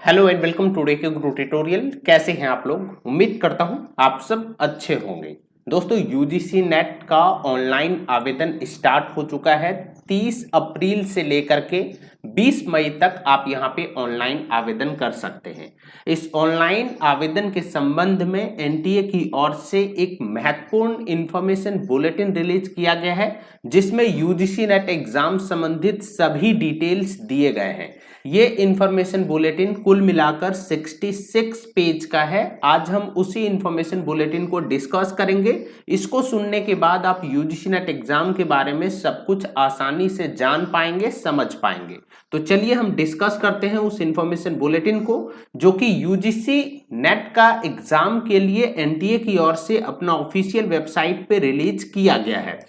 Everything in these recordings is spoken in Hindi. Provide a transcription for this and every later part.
हेलो एंड वेलकम टुडे के गुरु ट्यूटोरियल। कैसे हैं आप लोग? उम्मीद करता हूं आप सब अच्छे होंगे। दोस्तों, यूजीसी नेट का ऑनलाइन आवेदन स्टार्ट हो चुका है। 30 अप्रैल से लेकर के 20 मई तक आप यहां पे ऑनलाइन आवेदन कर सकते हैं। इस ऑनलाइन आवेदन के संबंध में एनटीए की ओर से एक महत्वपूर्ण इंफॉर्मेशन बुलेटिन रिलीज किया गया है, जिसमें यूजीसी नेट एग्जाम संबंधित सभी डिटेल्स दिए गए हैं। ये इंफॉर्मेशन बुलेटिन कुल मिलाकर 66 पेज का है। आज हम उसी इंफॉर्मेशन बुलेटिन को डिस्कस करेंगे। इसको सुनने के बाद आप यूजीसी नेट एग्जाम के बारे में सब कुछ आसानी से जान पाएंगे, समझ पाएंगे। तो चलिए हम डिस्कस करते हैं उस इंफॉर्मेशन बुलेटिन को, जो कि यूजीसी नेट का एग्जाम के लिए एनटीए की ओर से अपना ऑफिशियल वेबसाइट पे रिलीज किया गया है।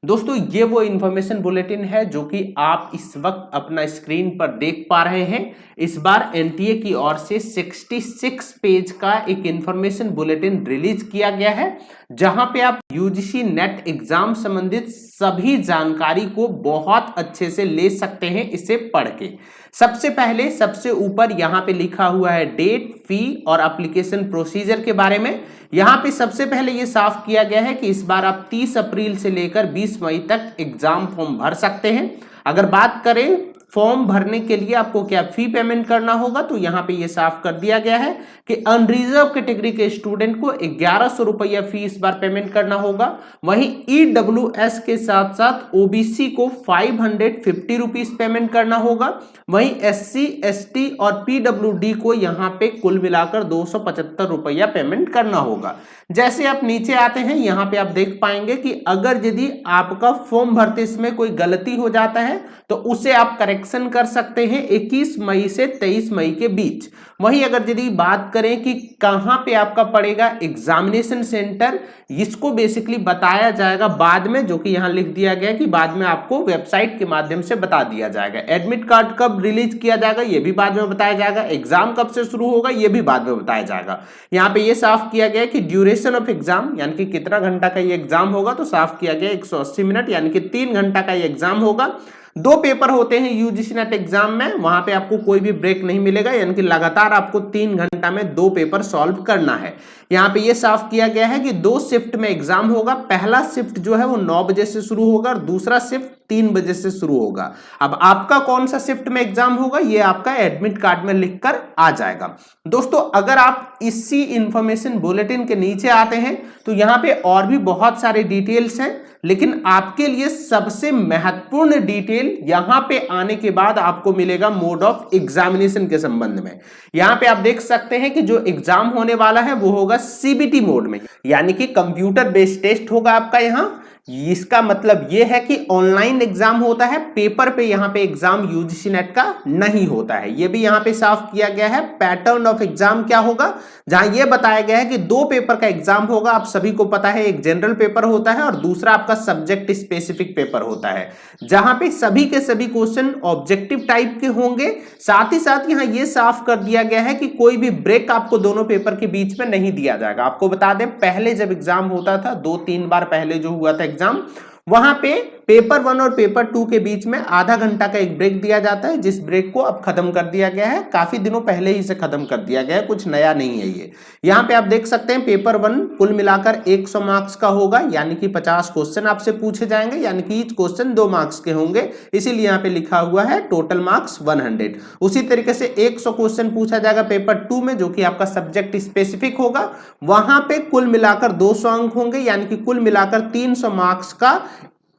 दोस्तों, ये वो इंफॉर्मेशन बुलेटिन है जो कि आप इस वक्त अपना स्क्रीन पर देख पा रहे हैं। इस बार एनटीए की ओर से 66 पेज का एक इंफॉर्मेशन बुलेटिन रिलीज किया गया है, जहां पे आप यूजीसी नेट एग्जाम संबंधित सभी जानकारी को बहुत अच्छे से ले सकते हैं इसे पढ़ के। सबसे पहले सबसे ऊपर यहां पे लिखा हुआ है डेट, फी और एप्लीकेशन प्रोसीजर के बारे में। यहां पे सबसे पहले ये साफ किया गया है कि इस बार आप 30 अप्रैल से लेकर 20 मई तक एग्जाम फॉर्म भर सकते हैं। अगर बात करें फॉर्म भरने के लिए आपको क्या फी पेमेंट करना होगा, तो यहां पे ये साफ कर दिया गया है कि अनरिजर्व कैटेगरी के स्टूडेंट को 1100 रुपया फी इस बार पेमेंट करना होगा। वहीं ईडब्ल्यूएस के साथ साथ ओबीसी को 550 रुपीज पेमेंट करना होगा। वहीं एससी, एसटी और पीडब्ल्यूडी को यहां पे कुल मिलाकर 275 रुपया पेमेंट करना होगा। जैसे आप नीचे आते हैं, यहां पे आप देख पाएंगे कि अगर यदि आपका फॉर्म भरते समय कोई गलती हो जाता है तो उसे आप करेक्शन कर सकते हैं 21 मई से 23 मई के बीच। वहीं अगर यदि बात करें कि कहां पे आपका पड़ेगा एग्जामिनेशन सेंटर, इसको बेसिकली बताया जाएगा बाद में, जो कि यहां लिख दिया गया कि बाद में आपको वेबसाइट के माध्यम से बता दिया जाएगा। एडमिट कार्ड कब रिलीज किया जाएगा ये भी बाद में बताया जाएगा। एग्जाम कब से शुरू होगा ये भी बाद में बताया जाएगा। यहाँ पे ये साफ किया गया कि ड्यूरेशन ऑफ एग्जाम यानी कि कितना घंटा का ये एग्जाम होगा, तो साफ किया गया 180 मिनट यानी कि 3 घंटा का ये एग्जाम होगा। 2 पेपर होते हैं यूजीसी नेट एग्जाम में, वहां पे आपको कोई भी ब्रेक नहीं मिलेगा, यानी कि लगातार आपको 3 घंटा में 2 पेपर सॉल्व करना है। यहाँ पे ये साफ किया गया है कि 2 शिफ्ट में एग्जाम होगा। पहला शिफ्ट जो है वो 9 बजे से शुरू होगा और दूसरा शिफ्ट 3 बजे से शुरू होगा। अब आपका कौन सा शिफ्ट में एग्जाम होगा ये आपका एडमिट कार्ड में लिखकर आ जाएगा। दोस्तों, अगर आप इसी इंफॉर्मेशन बुलेटिन के नीचे आते हैं तो यहाँ पे और भी बहुत सारे डिटेल्स हैं, लेकिन आपके लिए सबसे महत्वपूर्ण डिटेल यहां पे आने के बाद आपको मिलेगा मोड ऑफ एग्जामिनेशन के संबंध में। यहां पे आप देख सकते हैं कि जो एग्जाम होने वाला है वो होगा सीबीटी मोड में, यानी कि कंप्यूटर बेस्ड टेस्ट होगा आपका यहां। इसका मतलब यह है कि ऑनलाइन एग्जाम होता है, पेपर पे यहां पे एग्जाम यूजीसी नेट का नहीं होता है। यह भी यहां पे साफ किया गया है। पैटर्न ऑफ एग्जाम क्या होगा, जहां यह बताया गया है कि 2 पेपर का एग्जाम होगा। आप सभी को पता है, एक जनरल पेपर होता है और दूसरा आपका सब्जेक्ट स्पेसिफिक पेपर होता है, जहां पे सभी के सभी क्वेश्चन ऑब्जेक्टिव टाइप के होंगे। साथ ही साथ यहां यह साफ कर दिया गया है कि कोई भी ब्रेक आपको दोनों पेपर के बीच में नहीं दिया जाएगा। आपको बता दें, पहले जब एग्जाम होता था, 2-3 बार पहले जो हुआ था एग्जाम, वहां पे पेपर 1 और पेपर 2 के बीच में आधा घंटा का एक ब्रेक दिया जाता है, जिस ब्रेक को अब खत्म कर दिया गया है। काफी दिनों पहले ही से खत्म कर दिया गया है, कुछ नया नहीं है ये। यहां पे आप देख सकते हैं पेपर 1 कुल मिलाकर 100 मार्क्स का होगा, यानी कि 50 क्वेश्चन आपसे पूछे जाएंगे, यानी कि ईच क्वेश्चन 2 मार्क्स के होंगे, इसीलिए यहाँ पे लिखा हुआ है टोटल मार्क्स 100। उसी तरीके से 100 क्वेश्चन पूछा जाएगा पेपर 2 में, जो कि आपका सब्जेक्ट स्पेसिफिक होगा। वहां पे कुल मिलाकर 200 अंक होंगे, यानी कि कुल मिलाकर 300 मार्क्स का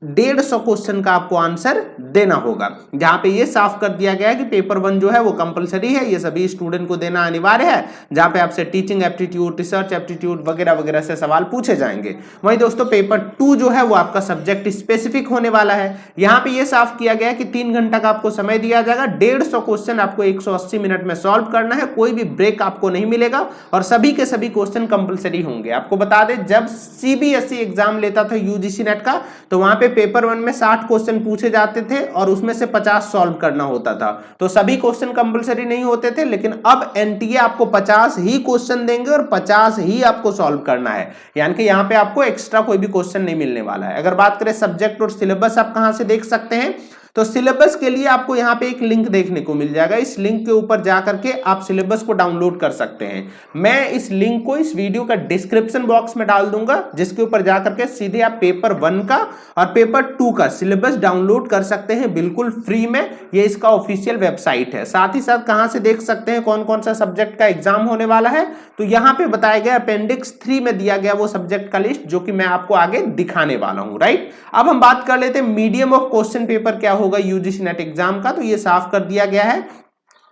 150 क्वेश्चन का आपको आंसर देना होगा। जहां पे ये साफ कर दिया गया है कि पेपर 1 जो है वो कंपलसरी है, ये सभी स्टूडेंट को देना अनिवार्य है, जहां पे आपसे टीचिंग एप्टीट्यूड, रिसर्च एप्टीट्यूड वगैरह वगैरह से सवाल पूछे जाएंगे। वहीं दोस्तों पेपर 2 जो है वो आपका सब्जेक्ट स्पेसिफिक होने वाला है। यहां पे ये साफ किया गया है कि 3 घंटा का आपको समय दिया जाएगा। 150 क्वेश्चन आपको 180 मिनट में सॉल्व करना है, कोई भी ब्रेक आपको नहीं मिलेगा और सभी के सभी क्वेश्चन कंपलसरी होंगे। आपको बता दें, जब सीबीएसई एग्जाम लेता था यूजीसी नेट का, तो वहां पे पेपर 1 में 60 क्वेश्चन पूछे जाते थे और उसमें से 50 सॉल्व करना होता था, तो सभी क्वेश्चन कंपलसरी नहीं होते थे। लेकिन अब एनटीए आपको 50 ही क्वेश्चन देंगे और 50 ही आपको सॉल्व करना है, यानी कि यहां पे आपको एक्स्ट्रा कोई भी क्वेश्चन नहीं मिलने वाला है। अगर बात करें सब्जेक्ट और सिलेबस आप कहां से देख सकते हैं, तो सिलेबस के लिए आपको यहाँ पे एक लिंक देखने को मिल जाएगा, इस लिंक के ऊपर जाकर के आप सिलेबस को डाउनलोड कर सकते हैं। मैं इस लिंक को इस वीडियो का डिस्क्रिप्शन बॉक्स में डाल दूंगा, जिसके ऊपर जाकर के सीधे आप पेपर 1 का और पेपर 2 का सिलेबस डाउनलोड कर सकते हैं बिल्कुल फ्री में। ये इसका ऑफिशियल वेबसाइट है। साथ ही साथ कहां से देख सकते हैं कौन कौन सा सब्जेक्ट का एग्जाम होने वाला है, तो यहां पे बताया गया अपेंडिक्स 3 में दिया गया वो सब्जेक्ट का लिस्ट, जो कि मैं आपको आगे दिखाने वाला हूं। राइट, अब हम बात कर लेते हैं मीडियम ऑफ क्वेश्चन पेपर क्या होगा यूजीसी नेट एग्जाम का। तो ये साफ कर दिया गया है,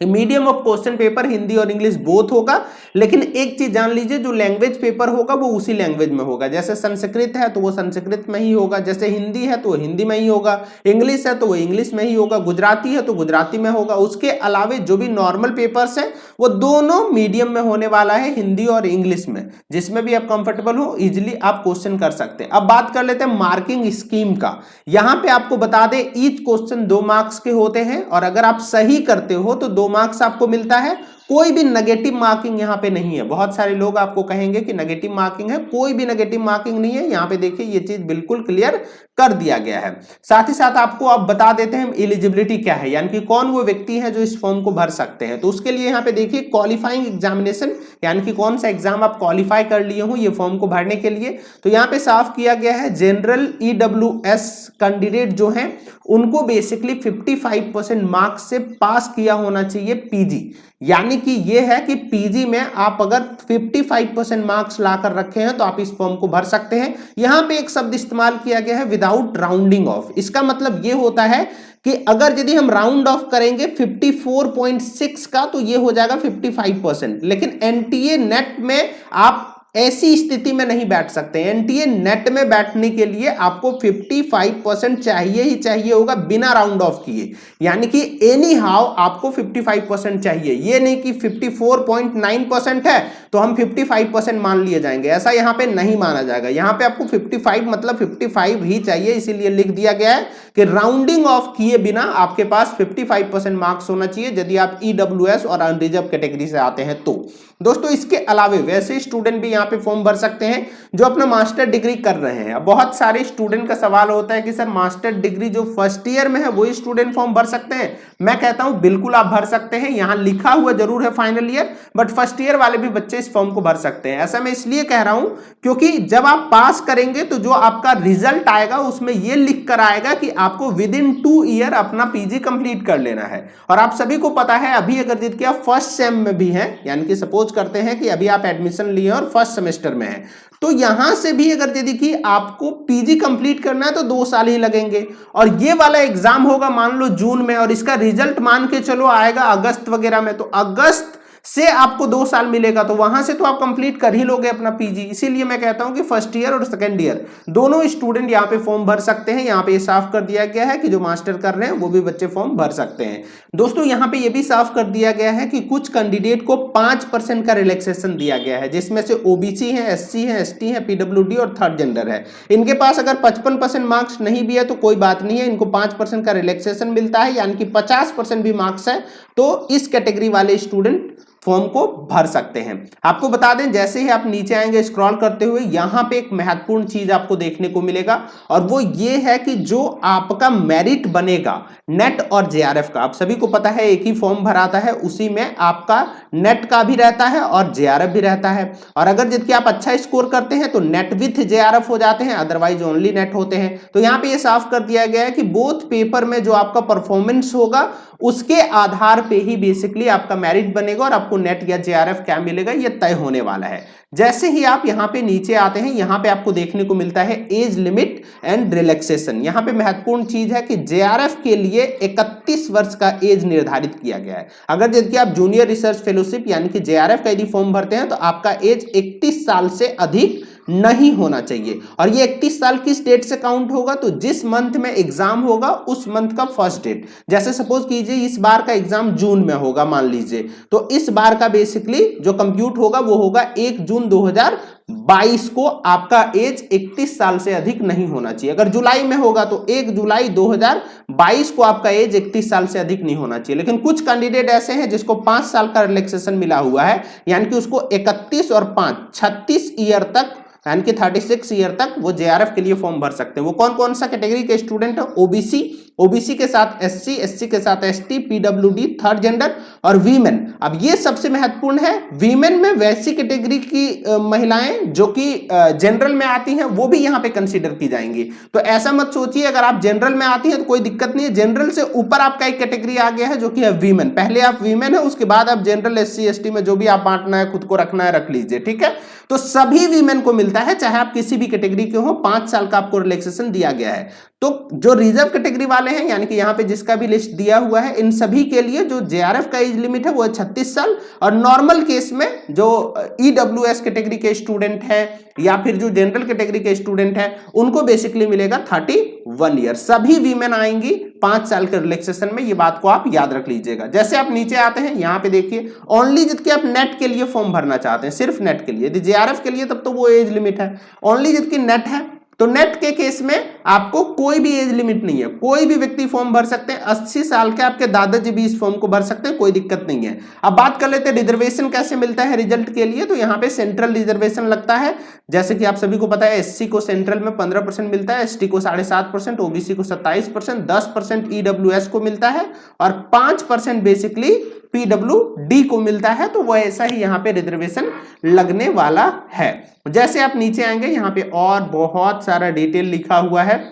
medium of question paper Hindi और इंग्लिश बोथ होगा, लेकिन एक चीज जान लीजिए, जो लैंग्वेज पेपर होगा वो उसी लैंग्वेज में होगा। जैसे संस्कृत है तो वो संस्कृत में ही होगा, जैसे हिंदी है तो वो हिंदी में ही होगा, इंग्लिश है तो वो इंग्लिश में ही होगा, गुजराती है तो गुजराती में होगा। उसके अलावे जो भी नॉर्मल पेपर्स हैं वो दोनों मीडियम में होने वाला है, हिंदी और इंग्लिश में, जिसमें भी आप कंफर्टेबल हो इजिली आप क्वेश्चन कर सकते हैं। अब बात कर लेते हैं मार्किंग स्कीम का। यहां पे आपको बता दें ईच क्वेश्चन 2 मार्क्स के होते हैं, और अगर आप सही करते हो तो 2 मार्क्स आपको मिलता है। कोई भी नेगेटिव मार्किंग यहां पे नहीं है। बहुत सारे लोग आपको कहेंगे कि नेगेटिव मार्किंग है, कोई भी नेगेटिव मार्किंग नहीं है। यहां पे देखिए ये चीज बिल्कुल क्लियर कर दिया गया है। साथ ही साथ आपको अब बता देते हैं एलिजिबिलिटी क्या है, यानी कि कौन वो व्यक्ति है जो इस फॉर्म को भर सकते हैं। तो उसके लिए यहाँ पे देखिए क्वालिफाइंग एग्जामिनेशन, यानी कि कौन सा एग्जाम आप क्वालिफाई कर लिए हो ये फॉर्म को भरने के लिए। तो यहाँ पे साफ किया गया है जनरल EWS कैंडिडेट जो हैं उनको बेसिकली 55% मार्क्स से पास किया होना चाहिए पीजी। यानी कि ये है कि पीजी में आप अगर 55% मार्क्स लाकर रखे हैं तो आप इस फॉर्म को भर सकते हैं। यहां पे एक शब्द इस्तेमाल किया गया है विदाउट राउंडिंग ऑफ। इसका मतलब ये होता है कि अगर यदि हम राउंड ऑफ करेंगे 54.6 का तो ये हो जाएगा 55%, लेकिन एनटीए नेट में आप ऐसी स्थिति में नहीं बैठ सकते। एनटीए नेट में बैठने के लिए आपको 55% चाहिए ही चाहिए होगा बिना राउंड ऑफ किए, यानी कि एनी हाउ आपको 55% चाहिए। ये नहीं कि 54.9% है तो हम 55% मान लिए जाएंगे, ऐसा यहां पे नहीं माना जाएगा। यहां पे आपको 55 मतलब 55 ही चाहिए, इसीलिए लिख दिया गया है कि राउंडिंग ऑफ किए बिना आपके पास 55% मार्क्स होना चाहिए यदि आप EWS और अनरिजर्व कैटेगरी से आते हैं तो। दोस्तों इसके अलावे वैसे स्टूडेंट भी यहाँ पे फॉर्म भर सकते हैं जो अपना मास्टर डिग्री कर रहे हैं। अब बहुत सारे स्टूडेंट का सवाल होता है कि सर मास्टर डिग्री जो फर्स्ट ईयर में है वही स्टूडेंट फॉर्म भर सकते हैं। मैं कहता हूं बिल्कुल आप भर सकते हैं। यहाँ लिखा हुआ जरूर है final year, but first year वाले भी बच्चे इस फॉर्म को भर सकते हैं। ऐसा मैं इसलिए कह रहा हूं क्योंकि जब आप पास करेंगे तो जो आपका रिजल्ट आएगा उसमें यह लिख कर आएगा कि आपको विद इन 2 ईयर अपना पीजी कंप्लीट कर लेना है। और आप सभी को पता है अभी अगर जिनके आप फर्स्ट सेम में भी हैं, यानी कि सपोज करते हैं कि अभी आप एडमिशन लिए और फर्स्ट सेमेस्टर में हैं, तो यहां से भी अगर यदि कि आपको पीजी कंप्लीट करना है तो 2 साल ही लगेंगे। और ये वाला एग्जाम होगा मान लो जून में और इसका रिजल्ट मान के चलो आएगा अगस्त वगैरह में, तो अगस्त से आपको 2 साल मिलेगा, तो वहां से तो आप कंप्लीट कर ही लोगे अपना पीजी। इसीलिए मैं कहता हूं कि फर्स्ट ईयर और सेकंड ईयर दोनों स्टूडेंट यहां पे फॉर्म भर सकते हैं। यहां पे ये साफ कर दिया गया है कि जो मास्टर कर रहे हैं वो भी बच्चे फॉर्म भर सकते हैं। दोस्तों यहां पे ये भी साफ कर दिया गया है कि कुछ कैंडिडेट को 5% का रिलैक्सेशन दिया गया है, जिसमें से ओबीसी है, SC है, ST है, PWD और थर्ड जेंडर है। इनके पास अगर 55% मार्क्स नहीं भी है तो कोई बात नहीं है, इनको 5% का रिलैक्सेशन मिलता है, यानी कि 50% भी मार्क्स है तो इस कैटेगरी वाले स्टूडेंट फॉर्म को भर सकते हैं। आपको बता दें जैसे ही आप नीचे आएंगे स्क्रॉल करते हुए यहां पे एक महत्वपूर्ण चीज आपको देखने को मिलेगा, और वो ये है कि जो आपका मेरिट बनेगा नेट और JRF का, आप सभी को पता है एक ही फॉर्म भराता है, उसी में आपका नेट का भी रहता है और JRF भी रहता है। और अगर जिसके आप अच्छा स्कोर करते हैं तो नेट विथ JRF हो जाते हैं, अदरवाइज ओनली नेट होते हैं। तो यहां पे ये साफ कर दिया गया है कि बोथ पेपर में जो आपका परफॉर्मेंस होगा उसके आधार पे ही बेसिकली आपका मेरिट बनेगा और आपको नेट या JRF क्या मिलेगा ये तय होने वाला है। जैसे ही आप यहां पे नीचे आते हैं यहां पे आपको देखने को मिलता है एज लिमिट एंड रिलैक्सेशन। यहां पे महत्वपूर्ण चीज है कि JRF के लिए 31 वर्ष का एज निर्धारित किया गया है। अगर यदि आप जूनियर रिसर्च फेलोशिप यानी कि JRF का यदि फॉर्म भरते हैं तो आपका एज 31 साल से अधिक नहीं होना चाहिए। और ये 31 साल किस डेट से काउंट होगा, तो जिस मंथ में एग्जाम होगा उस मंथ का फर्स्ट डेट। जैसे सपोज कीजिए इस बार का एग्जाम जून में होगा मान लीजिए, तो इस बार का बेसिकली जो कंप्यूट होगा वो होगा 1 जून 2022 को आपका एज 31 साल से अधिक नहीं होना चाहिए। अगर जुलाई में होगा तो 1 जुलाई 2022 को आपका एज 31 साल से अधिक नहीं होना चाहिए। लेकिन कुछ कैंडिडेट ऐसे हैं जिसको 5 साल का रिलैक्सेशन मिला हुआ है, यानी कि उसको 31 और 5 36 ईयर तक यानी कि 36 ईयर तक वो जेआरएफ के लिए फॉर्म भर सकते हैं। वो कौन कौन सा कैटेगरी के स्टूडेंट है? ओबीसी, ओबीसी के साथ एससी, एससी के साथ एसटी, पीडब्ल्यूडी, थर्ड जेंडर और वीमेन। अब ये सबसे महत्वपूर्ण है, वीमेन में वैसी कैटेगरी की महिलाएं जो कि जनरल में आती हैं वो भी यहाँ पे कंसीडर की जाएंगी। तो ऐसा मत सोचिए अगर आप जनरल में आती हैं तो कोई दिक्कत नहीं है, जनरल से ऊपर आपका एक कैटेगरी आ गया है जो कि है वीमेन। पहले आप वीमेन है, उसके बाद आप जनरल, एससी, एसटी में जो भी आप बांटना है, खुद को रखना है, रख लीजिए, ठीक है। तो सभी वीमेन को मिलता है, चाहे आप किसी भी कैटेगरी के हो, 5 साल का आपको रिलैक्सेशन दिया गया है। तो जो रिजर्व कैटेगरी वाले हैं, यानी कि यहाँ पे जिसका भी लिस्ट दिया हुआ है, इन सभी के लिए जो जेआरएफ का एज लिमिट है वो है 36 साल, और नॉर्मल केस में जो ईडब्ल्यूएस कैटेगरी के स्टूडेंट है या फिर जो जनरल कैटेगरी के स्टूडेंट है उनको बेसिकली मिलेगा 31 ईयर। सभी वीमेन आएंगी 5 साल के रिलैक्सेशन में, ये बात को आप याद रख लीजिएगा। जैसे आप नीचे आते हैं, यहाँ पे देखिए ओनली जिसके आप नेट के लिए फॉर्म भरना चाहते हैं, सिर्फ नेट के लिए, यदि जेआरएफ के लिए तब तो वो एज लिमिट है, ओनली जिसकी नेट है तो नेट के केस में आपको कोई भी एज लिमिट नहीं है, कोई भी व्यक्ति फॉर्म भर सकते हैं। 80 साल के आपके दादाजी भी इस फॉर्म को भर सकते हैं, कोई दिक्कत नहीं है। अब बात कर लेते हैं रिजर्वेशन कैसे मिलता है रिजल्ट के लिए। तो यहाँ पे सेंट्रल रिजर्वेशन लगता है, जैसे कि आप सभी को पता है एससी को सेंट्रल में 15% मिलता है, एसटी को 7.5%, ओबीसी को 27%, 10% ईडब्ल्यूएस को मिलता है और 5% बेसिकली पीडब्ल्यूडी को मिलता है। तो वो ऐसा ही यहाँ पे रिजर्वेशन लगने वाला है। जैसे आप नीचे आएंगे, यहाँ पे और बहुत सारा डिटेल लिखा हुआ है,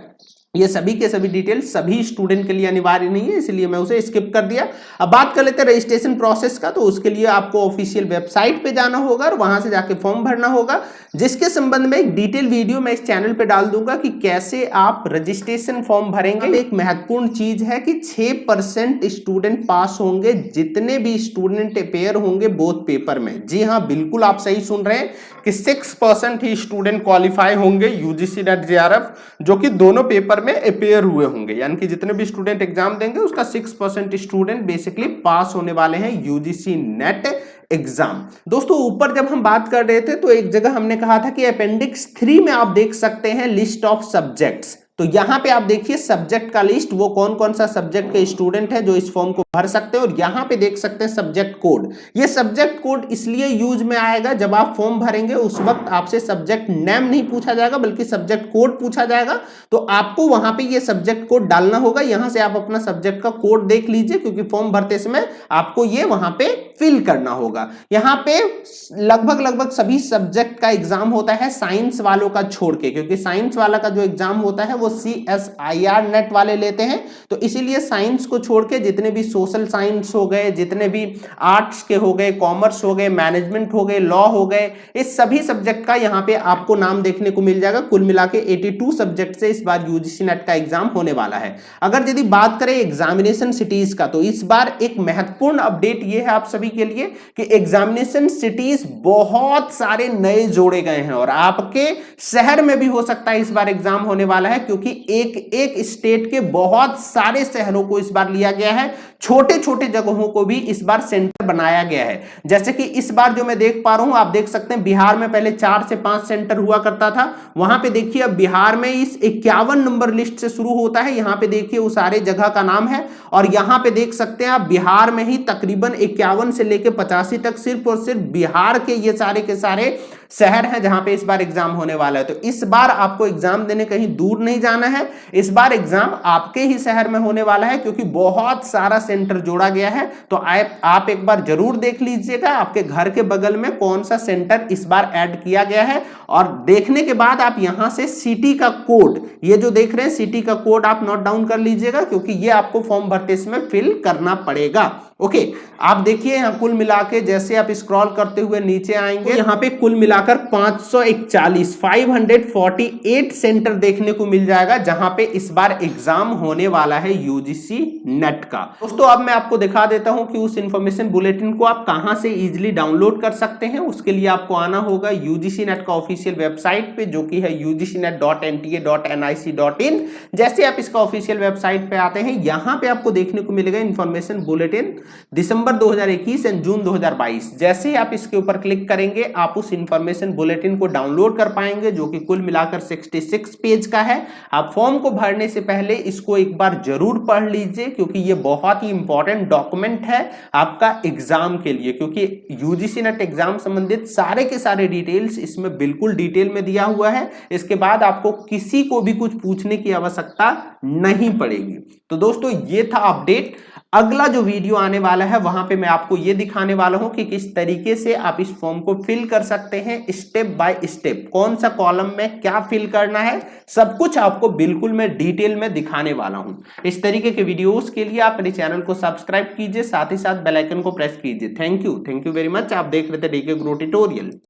ये सभी के सभी डिटेल सभी स्टूडेंट के लिए अनिवार्य नहीं है, इसलिए मैं उसे स्किप कर दिया। अब बात कर लेते हैं रजिस्ट्रेशन प्रोसेस का। तो उसके लिए आपको ऑफिशियल वेबसाइट पे जाना होगा और वहां से जाके फॉर्म भरना होगा, जिसके संबंध में एक डिटेल वीडियो मैं इस चैनल पे डाल दूंगा कि कैसे आप रजिस्ट्रेशन फॉर्म भरेंगे। एक महत्वपूर्ण चीज है कि 6% स्टूडेंट पास होंगे, जितने भी स्टूडेंट अपेयर होंगे बोथ पेपर में। जी हाँ, बिल्कुल आप सही सुन रहे हैं कि 6% ही स्टूडेंट क्वालिफाई होंगे यूजीसी नेट जेआरएफ, जो कि दोनों पेपर में अपेयर हुए होंगे, यानी कि जितने भी स्टूडेंट एग्जाम देंगे उसका 6% स्टूडेंट बेसिकली पास होने वाले हैं यूजीसी नेट एग्जाम। दोस्तों ऊपर जब हम बात कर रहे थे तो एक जगह हमने कहा था कि अपेंडिक्स 3 में आप देख सकते हैं लिस्ट ऑफ सब्जेक्ट्स। तो यहां पे आप देखिए सब्जेक्ट का लिस्ट, वो कौन कौन सा सब्जेक्ट के स्टूडेंट है जो इस फॉर्म को भर सकते हैं। और यहां पे देख सकते हैं सब्जेक्ट कोड। ये सब्जेक्ट कोड इसलिए यूज में आएगा, जब आप फॉर्म भरेंगे उस वक्त आपसे सब्जेक्ट नेम नहीं पूछा जाएगा बल्कि सब्जेक्ट कोड पूछा जाएगा। तो आपको वहां पे ये सब्जेक्ट कोड डालना होगा। यहां से आप अपना सब्जेक्ट का कोड देख लीजिए, क्योंकि फॉर्म भरते समय आपको ये वहां पे फिल करना होगा। यहाँ पे लगभग सभी सब्जेक्ट का एग्जाम होता है, साइंस वालों का छोड़ के, क्योंकि साइंस वाला का जो एग्जाम होता है वो CSIR नेट वाले लेते हैं। तो इसीलिए साइंस को छोड़ के जितने भी सोशल साइंस हो गए, जितने भी आर्ट्स के हो गए, कॉमर्स हो गए, मैनेजमेंट हो गए, लॉ हो गए, इस सभी सब्जेक्ट का यहाँ पे आपको नाम देखने को मिल जाएगा। कुल मिला के 82 सब्जेक्ट से इस बार यूजीसी नेट का एग्जाम होने वाला है। अगर यदि बात करें एग्जामिनेशन सिटीज का, तो इस बार एक महत्वपूर्ण अपडेट ये है आप सभी के लिए कि एग्जामिनेशन सिटीज बहुत सारे नए जोड़े गए हैं और आपके शहर में भी हो सकता है इस बार एग्जाम होने वाला है, क्योंकि एक स्टेट के बहुत सारे शहरों को इस बार लिया गया है, छोटे छोटे जगहों को भी इस बार सेंटर बनाया गया है। जैसे कि इस बार जो मैं देख पा रहा हूं, आप देख सकते हैं बिहार में पहले 4 से 5 सेंटर हुआ करता था, वहां पे देखिए अब बिहार में इस 51 नंबर लिस्ट से शुरू होता है। यहां पे देखिए वो सारे जगह का नाम है और यहां पे देख सकते हैं आप बिहार में ही तकरीबन 51 से लेकर 85 तक सिर्फ और सिर्फ बिहार के ये सारे के सारे शहर हैं जहां पे इस बार एग्जाम होने वाला है। तो इस बार आपको एग्जाम देने कहीं दूर नहीं जाना है, इस बार एग्जाम आपके ही शहर में होने वाला है, क्योंकि बहुत सारा सेंटर जोड़ा गया है। तो आप एक बार जरूर देख लीजिएगा आपके घर के बगल में कौन सा सेंटर इस बार ऐड किया गया है, और देखने के बाद आप यहां से सिटी का कोड, ये जो देख रहे हैं सिटी का कोड आप नोट डाउन कर लीजिएगा, क्योंकि ये आपको फॉर्म भरते समय फिल करना पड़ेगा। ओके, आप देखिए यहां कुल मिला के जैसे आप स्क्रॉल करते हुए नीचे आएंगे, तो यहां पे कुल मिलाकर 548 सेंटर देखने को मिल जाएगा जहां पे इस बार एग्जाम होने वाला है यूजीसी नेट का। दोस्तों अब मैं आपको दिखा देता हूं कि उस इंफॉर्मेशन बुलेटिन को आप कहां से इजीली डाउनलोड कर सकते हैं। उसके लिए आपको आना होगा यूजीसी नेट का ऑफिशियल वेबसाइट पे, जो कि है ugcnet.nta.nic.in। जैसे आप इसका ऑफिशियल वेबसाइट पे आते हैं, यहां पे आपको देखने को मिलेगा information bulletin. December 2021 and June 2022। जैसे ही आप इसके ऊपर क्लिक करेंगे आप उस इंफॉर्मेशन बुलेटिन को डाउनलोड कर पाएंगे, जो कि कुल मिलाकर 66 पेज का है। आप फॉर्म को भरने से पहले इसको एक बार जरूर पढ़ लीजिए, क्योंकि ये बहुत ही इंपॉर्टेंट डॉक्यूमेंट है आपका एग्जाम के लिए, क्योंकि यूजीसी नेट एग्जाम संबंधित सारे के सारे डिटेल्स इसमें बिल्कुल डिटेल में दिया हुआ है। इसके बाद आपको किसी को भी कुछ पूछने की आवश्यकता नहीं पड़ेगी। तो दोस्तों ये था अपडेट। अगला जो वीडियो आने वाला है वहां पे मैं आपको ये दिखाने वाला हूं कि किस तरीके से आप इस फॉर्म को फिल कर सकते हैं, स्टेप बाय स्टेप, कौन सा कॉलम में क्या फिल करना है, सब कुछ आपको बिल्कुल मैं डिटेल में दिखाने वाला हूं। इस तरीके के वीडियोस के लिए आप मेरे चैनल को सब्सक्राइब कीजिए, साथ ही साथ बेल आइकन को प्रेस कीजिए। Thank you very much. आप देख रहे थे डीके गुरु ट्यूटोरियल।